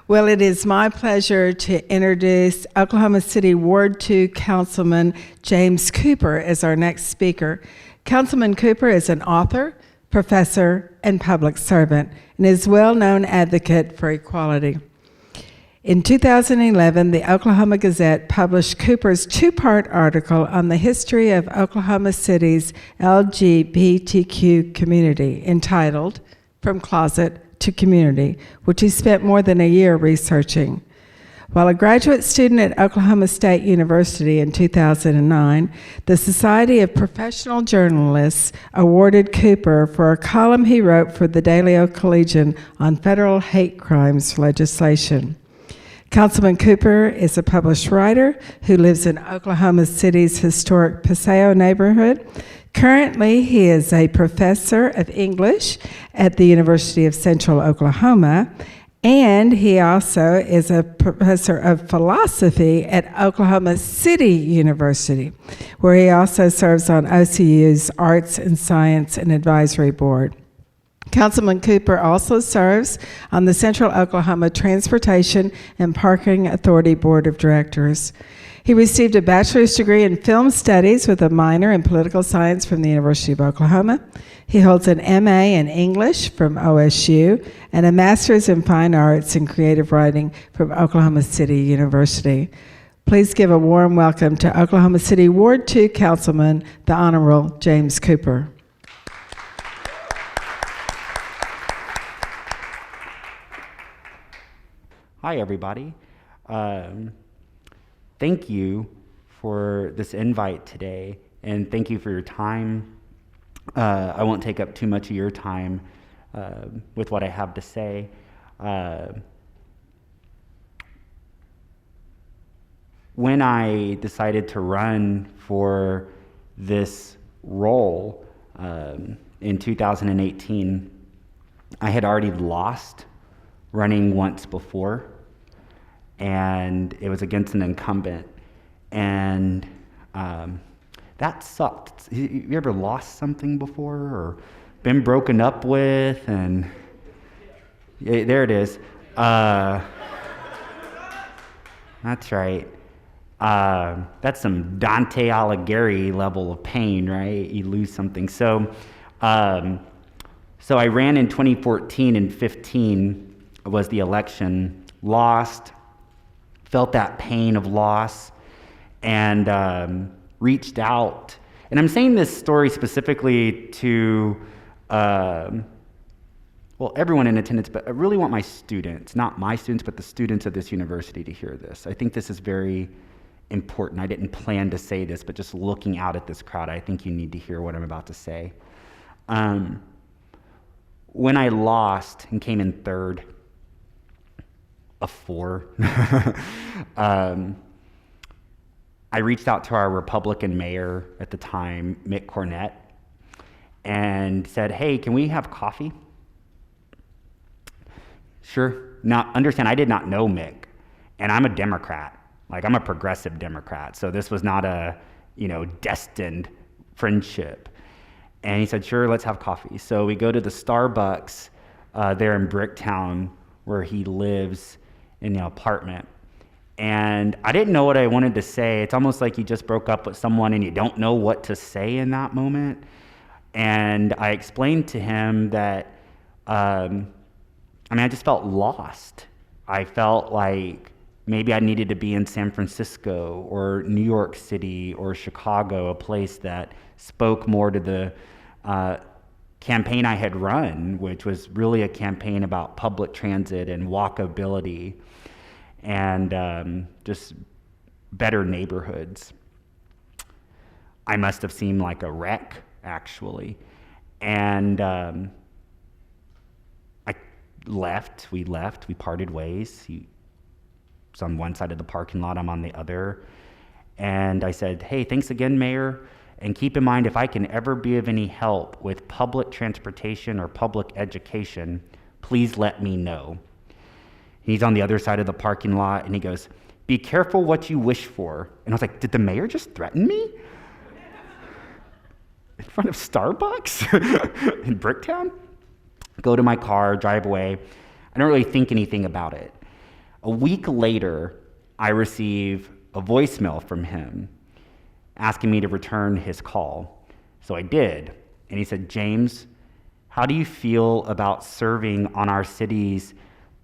Well, it is my pleasure to introduce Oklahoma City Ward 2 Councilman James Cooper as our next speaker. Councilman Cooper is an author, professor, and public servant, and is a well-known advocate for equality. In 2011, the Oklahoma Gazette published Cooper's two-part article on the history of Oklahoma City's LGBTQ community, entitled From Closet to Community, which he spent more than a year researching. While a graduate student at Oklahoma State University in 2009, the Society of Professional Journalists awarded Cooper for a column he wrote for the Daily Collegian on federal hate crimes legislation. Councilman Cooper is a published writer who lives in Oklahoma City's historic Paseo neighborhood. Currently, he is a professor of English at the University of Central Oklahoma, and he also is a professor of philosophy at Oklahoma City University, where he also serves on OCU's Arts and Science and Advisory Board. Councilman Cooper also serves on the Central Oklahoma Transportation and Parking Authority Board of Directors. He received a bachelor's degree in film studies with a minor in political science from the University of Oklahoma. He holds an MA in English from OSU and a master's in fine arts and creative writing from Oklahoma City University. Please give a warm welcome to Oklahoma City Ward 2 Councilman, the Honorable James Cooper. Hi, everybody. Thank you for this invite today, and thank you for your time. I won't take up too much of your time with what I have to say. When I decided to run for this role in 2018, I had already lost running once before, and it was against an incumbent, and that sucked. You ever lost something before or been broken up with? And yeah, there it is. That's right. That's some Dante Alighieri level of pain, right? You lose something. So I ran in 2014 and 15 was the election, lost, felt that pain of loss, and reached out. And I'm saying this story specifically to, everyone in attendance, but I really want my students, not my students, but the students of this university to hear this. I think this is very important. I didn't plan to say this, but just looking out at this crowd, I think you need to hear what I'm about to say. When I lost and came in third of four, I reached out to our Republican mayor at the time, Mick Cornett, and said, hey, can we have coffee? Sure. Now, understand, I did not know Mick, and I'm a Democrat. Like, I'm a progressive Democrat, so this was not a, destined friendship. And he said, sure, let's have coffee. So we go to the Starbucks there in Bricktown, where he lives in the apartment. And I didn't know what I wanted to say. It's almost like you just broke up with someone and you don't know what to say in that moment. And I explained to him that, I just felt lost. I felt like maybe I needed to be in San Francisco or New York City or Chicago, a place that spoke more to the campaign I had run, which was really a campaign about public transit and walkability and just better neighborhoods. I must have seemed like a wreck, actually. And we left, we parted ways. He's on one side of the parking lot, I'm on the other. And I said, hey, thanks again, Mayor. And keep in mind, if I can ever be of any help with public transportation or public education, please let me know. He's on the other side of the parking lot, and he goes, be careful what you wish for. And I was like, did the mayor just threaten me? In front of Starbucks in Bricktown? Go to my car, drive away. I don't really think anything about it. A week later, I receive a voicemail from him asking me to return his call. So I did. And he said, James, how do you feel about serving on our city's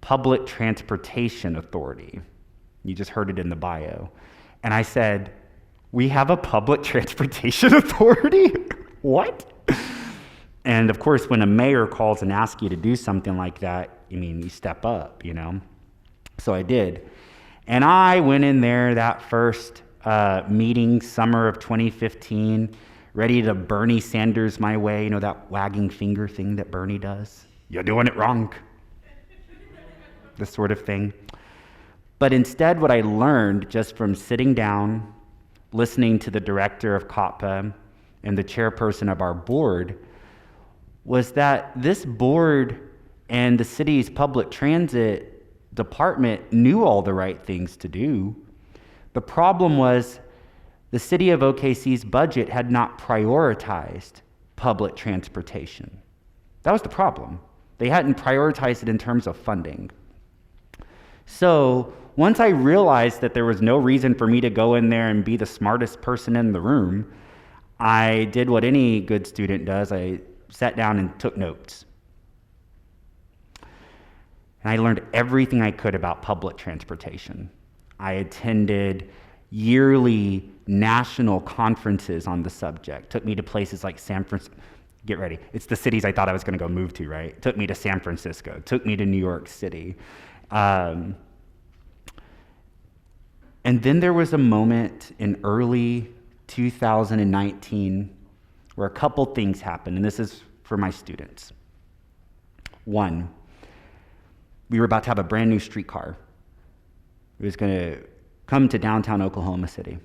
public transportation authority? You just heard it in the bio. And I said, we have a public transportation authority? What? And of course, when a mayor calls and asks you to do something like that, you step up, So I did. And I went in there that first meeting, summer of 2015, ready to Bernie Sanders my way, that wagging finger thing that Bernie does. You're doing it wrong. This sort of thing. But instead, what I learned just from sitting down, listening to the director of COPPA and the chairperson of our board, was that this board and the city's public transit department knew all the right things to do. The problem was the city of OKC's budget had not prioritized public transportation. That was the problem. They hadn't prioritized it in terms of funding. So once I realized that there was no reason for me to go in there and be the smartest person in the room, I did what any good student does. I sat down and took notes. And I learned everything I could about public transportation. I attended yearly national conferences on the subject. Took me to places like San Francisco. Get ready. It's the cities I thought I was going to go move to, right? Took me to San Francisco. Took me to New York City. And then there was a moment in early 2019 where a couple things happened, and this is for my students. One, we were about to have a brand new streetcar. It was going to come to downtown Oklahoma City.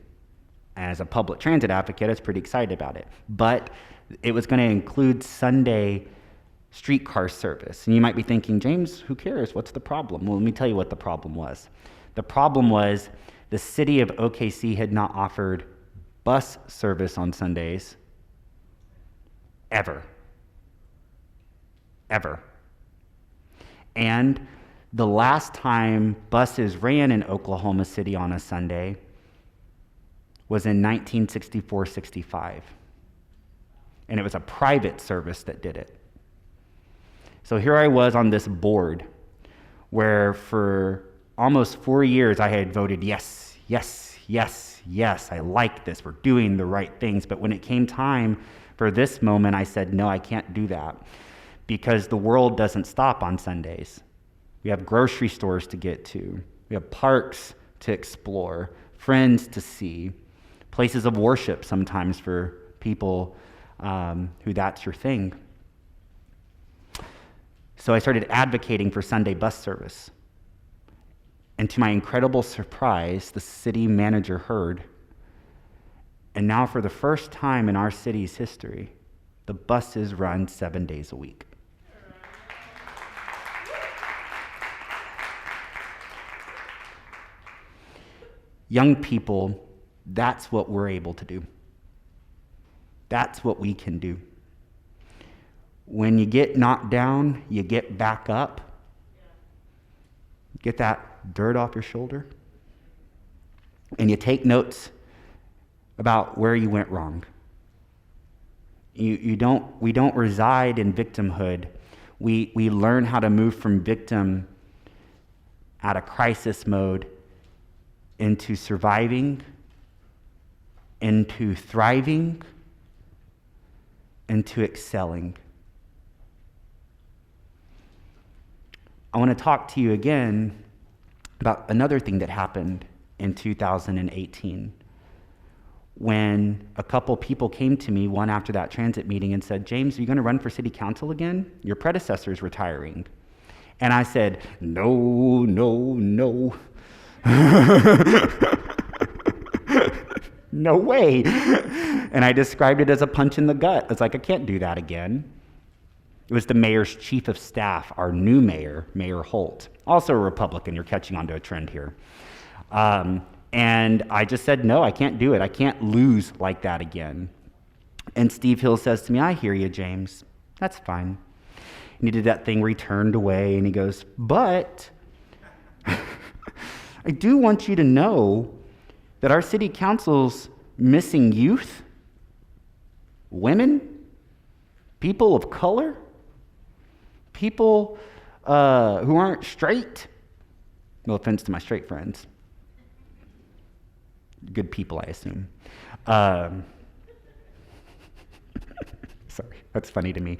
As a public transit advocate, I was pretty excited about it. But it was going to include Sunday streetcar service. And you might be thinking, James, who cares? What's the problem? Well, let me tell you what the problem was. The problem was the city of OKC had not offered bus service on Sundays ever. And the last time buses ran in Oklahoma City on a Sunday was in 1964-65. And it was a private service that did it. So here I was on this board where for almost 4 years I had voted yes, yes, yes, yes. I like this. We're doing the right things. But when it came time for this moment, I said, no, I can't do that because the world doesn't stop on Sundays. We have grocery stores to get to. We have parks to explore, friends to see, places of worship sometimes for people who that's your thing. So I started advocating for Sunday bus service. And to my incredible surprise, the city manager heard. And now for the first time in our city's history, the buses run 7 days a week. Young people, that's what we're able to do. That's what we can do. When you get knocked down, you get back up. Get that dirt off your shoulder. And you take notes about where you went wrong. We don't reside in victimhood. We learn how to move from victim out of crisis mode into surviving, into thriving, into excelling. I want to talk to you again about another thing that happened in 2018 when a couple people came to me one after that transit meeting and said, James, are you going to run for city council again? Your predecessor's retiring. And I said, no. No way. And I described it as a punch in the gut. I was like, I can't do that again. It was the mayor's chief of staff, our new mayor, Mayor Holt, also a Republican. You're catching on to a trend here. And I just said, no, I can't do it. I can't lose like that again. And Steve Hill says to me, I hear you, James. That's fine. And he did that thing where he turned away and he goes, but I do want you to know that our city council's missing youth, women, people of color, people who aren't straight. No offense to my straight friends. Good people, I assume. Sorry, that's funny to me.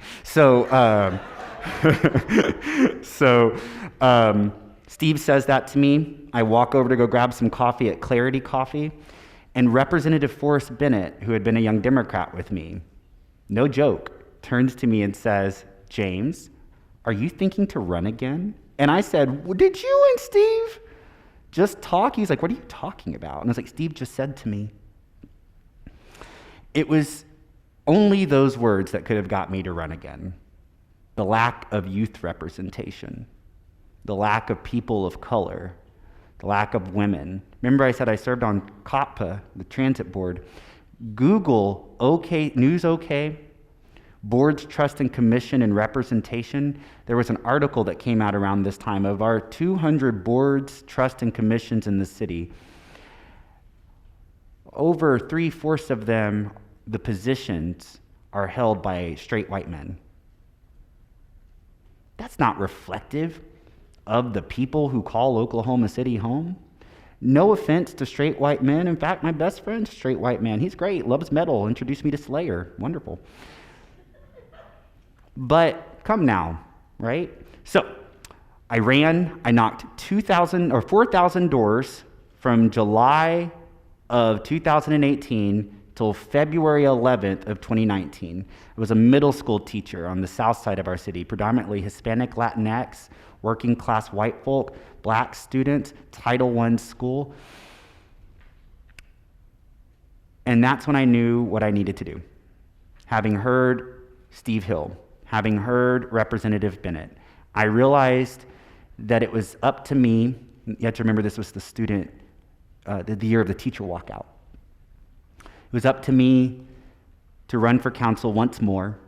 Steve says that to me. I walk over to go grab some coffee at Clarity Coffee, and Representative Forrest Bennett, who had been a young Democrat with me, no joke, turns to me and says, "James, are you thinking to run again?" And I said, "Well, did you and Steve just talk?" He's like, "What are you talking about?" And I was like, "Steve just said to me." It was only those words that could have got me to run again. The lack of youth representation, the lack of people of color, the lack of women. Remember I said I served on COPPA, the transit board. Google News OK, Boards, Trust and Commission and Representation. There was an article that came out around this time of our 200 boards, trust and commissions in the city. Over 3/4 of them, the positions are held by straight white men. That's not reflective of the people who call Oklahoma City home. No offense to straight white men. In fact, my best friend's a straight white man. He's great, loves metal, introduced me to Slayer. Wonderful. But come now, right? So I knocked 4,000 doors from July of 2018 till February 11th of 2019. I was a middle school teacher on the south side of our city, predominantly Hispanic, Latinx, working class white folk, black students, Title I school. And that's when I knew what I needed to do. Having heard Steve Hill, having heard Representative Bennett, I realized that it was up to me. You have to remember this was the year of the teacher walkout. It was up to me to run for council once more,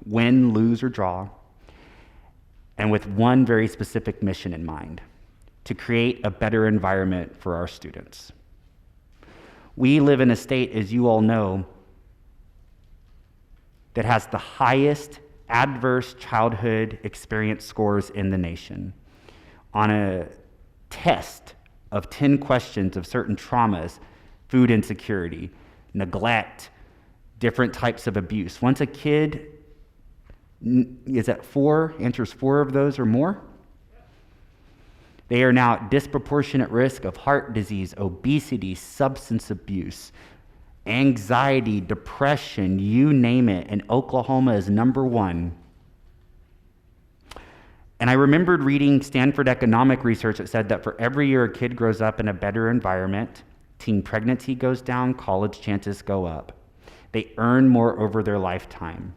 win, lose, or draw, and with one very specific mission in mind: to create a better environment for our students. We live in a state, as you all know, that has the highest adverse childhood experience scores in the nation. On a test of 10 questions of certain traumas, food insecurity, neglect, different types of abuse. Once a kid is at 4, answers 4 of those or more, they are now at disproportionate risk of heart disease, obesity, substance abuse, anxiety, depression, you name it, and Oklahoma is number 1. And I remembered reading Stanford economic research that said that for every year a kid grows up in a better environment, teen pregnancy goes down, college chances go up. They earn more over their lifetime.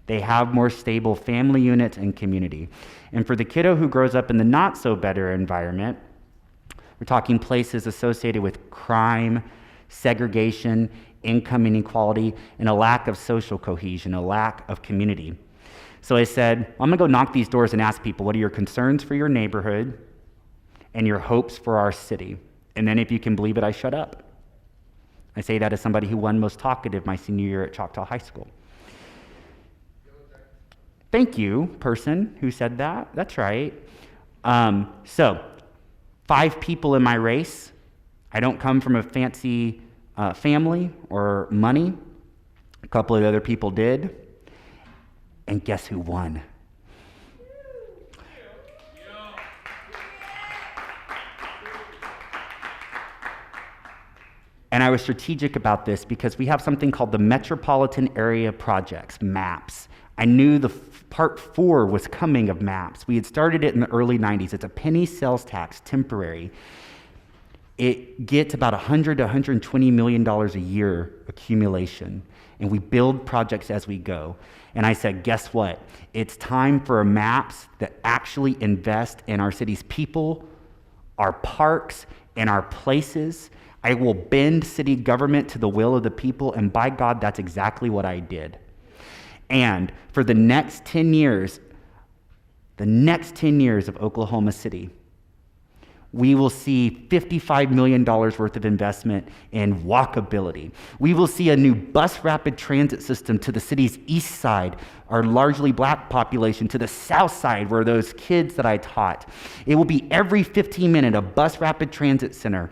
They have more stable family units and community. And for the kiddo who grows up in the not so better environment, we're talking places associated with crime, segregation, income inequality, and a lack of social cohesion, a lack of community. So I said, I'm gonna go knock these doors and ask people, what are your concerns for your neighborhood and your hopes for our city? And then if you can believe it, I shut up. I say that as somebody who won most talkative my senior year at Choctaw High School. Thank you, person who said that. That's right. So 5 people in my race. I don't come from a fancy family or money. A couple of other people did. And guess who won? And I was strategic about this because we have something called the Metropolitan Area Projects, MAPS. I knew the part 4 was coming of MAPS. We had started it in the early 90s. It's a penny sales tax, temporary. It gets about $100 to $120 million a year accumulation. And we build projects as we go. And I said, guess what? It's time for a MAPS that actually invest in our city's people, our parks, and our places. I will bend city government to the will of the people, and by God, that's exactly what I did. And for the next 10 years of Oklahoma City, We will see $55 million worth of investment in walkability. We will see a new bus rapid transit system to the city's east side, our largely black population, to the south side where those kids that I taught. It will be every 15 minutes a bus rapid transit center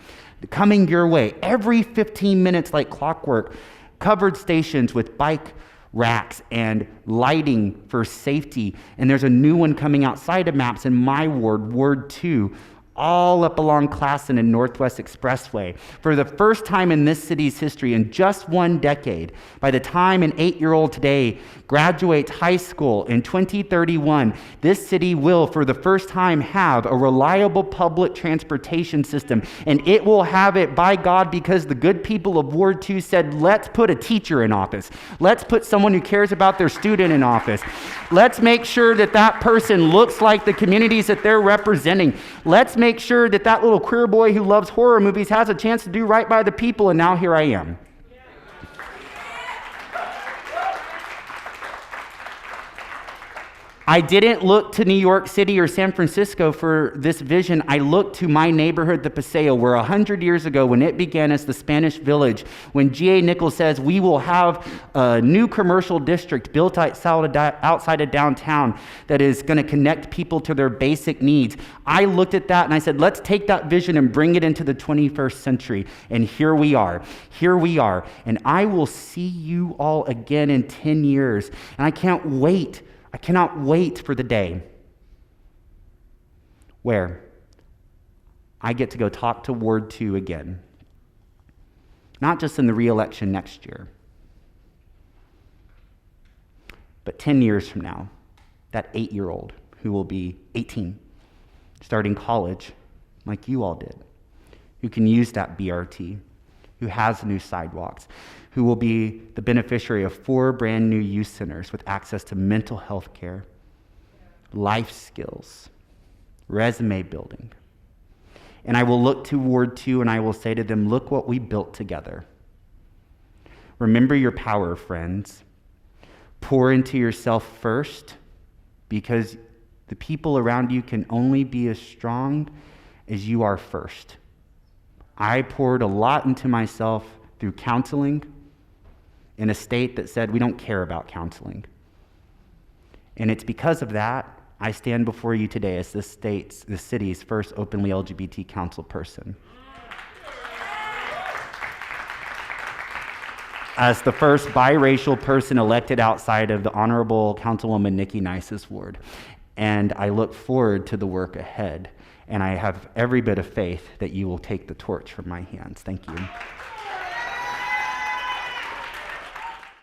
coming your way, every 15 minutes like clockwork, covered stations with bike racks and lighting for safety. And there's a new one coming outside of Maps in my ward, Ward 2, all up along Classen and Northwest Expressway. For the first time in this city's history, in just one decade, by the time an 8-year-old today graduates high school in 2031, this city will, for the first time, have a reliable public transportation system. And it will have it, by God, because the good people of Ward 2 said, let's put a teacher in office. Let's put someone who cares about their student in office. Let's make sure that that person looks like the communities that they're representing. Let's make sure that that little queer boy who loves horror movies has a chance to do right by the people, and now here I am. I didn't look to New York City or San Francisco for this vision. I looked to my neighborhood, the Paseo, where 100 years ago, when it began as the Spanish Village, when G.A. Nichols says we will have a new commercial district built outside of downtown that is going to connect people to their basic needs. I looked at that and I said, let's take that vision and bring it into the 21st century. And here we are. Here we are. And I will see you all again in 10 years. And I can't wait. I cannot wait for the day where I get to go talk to Ward 2 again. Not just in the re-election next year, but 10 years from now, that 8-year-old who will be 18, starting college like you all did, who can use that BRT, who has new sidewalks, who will be the beneficiary of 4 brand new youth centers with access to mental health care, life skills, resume building. And I will look to Ward 2 and I will say to them, look what we built together. Remember your power, friends. Pour into yourself first, because the people around you can only be as strong as you are first. I poured a lot into myself through counseling in a state that said we don't care about counseling. And it's because of that I stand before you today as the city's first openly LGBT council person. As the first biracial person elected outside of the Honorable Councilwoman Nikki Nice's ward. And I look forward to the work ahead. And I have every bit of faith that you will take the torch from my hands. Thank you.